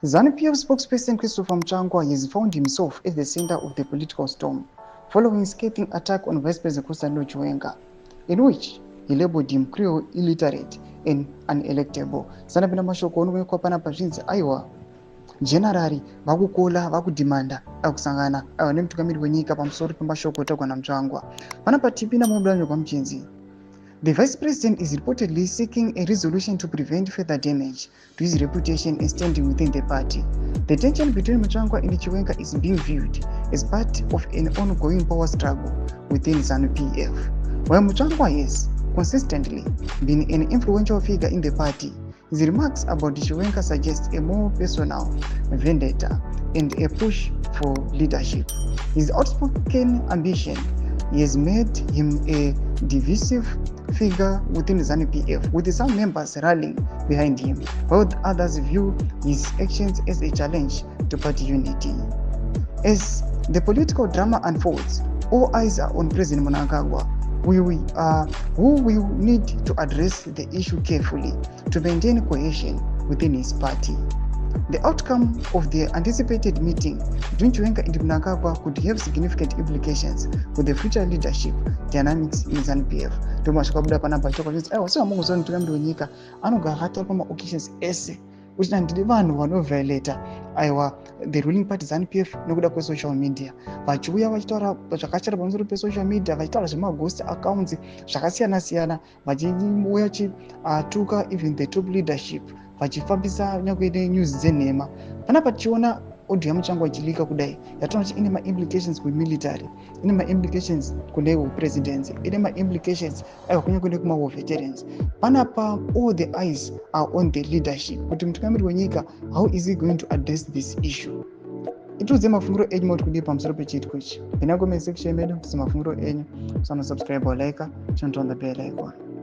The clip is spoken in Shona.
ZANU-PF spokesperson Christopher Mutsvangwa has found himself at the center of the political storm following a scathing attack on Vice President Chiwenga, in which he labeled him cruel, illiterate, and unelectable. Sanapinda mashoko onowekwa pana pazvinzi aiwa generally vakukola vakudhimanda akusangana ava nemutungamiri wenyika pamusoro pemashoko otagwa naMutsvangwa. Panapa tipinda mubudanyo kwamuchinzi. The Vice President is reportedly seeking a resolution to prevent further damage to his reputation and standing within the party. The tension between Mutsvangwa and Chiwenga is being viewed as part of an ongoing power struggle within ZANU-PF. While Mutsvangwa has consistently been an influential figure in the party, his remarks about Chiwenga suggest a more personal vendetta and a push for leadership. His outspoken ambition has made him a divisive figure within ZANU-PF, with some members rallying behind him, while others view his actions as a challenge to party unity. As the political drama unfolds, all eyes are on President Mnangagwa, who will need to address the issue carefully to maintain cohesion within his party. The outcome of the anticipated meeting between Chiwenga and Mnangagwa could have significant implications for the future leadership dynamics in ZANU-PF. Tomashikabuda panapa choko chinzi aiwa sema mungu zoni mutungamiri wenyika anogara akataura pama occasions ese kuti ndine vanhu vanoviolata aiwa the ruling party ZANU-PF nekuda kwesocial media, vachiuya vachitaura zvakashata pamusoro pesocial media, vachitaura zvemaghost accounts zvakasiyana siyana, vachiuya vachituka even the top leadership, vachifambisa nyangwe nenews dzenhema. Panapa tichiona audio yaMutsvangwa ichilika kudai yatoona kuti ine ma-implications kumilitary, ine ma-implications kune presidency, ine ma-implications aiwa kunyangwe nekuma-war veterans. Panapa all the eyes are on the leadership, kuti mutungamiri wenyika how is he going to address this issue. Ituze mafunguro enyu moti kudii pamusoro pechiitiko ichi. Pena comment section medu tise mafunguro enyu, subscribe or like, turn on the bell icon.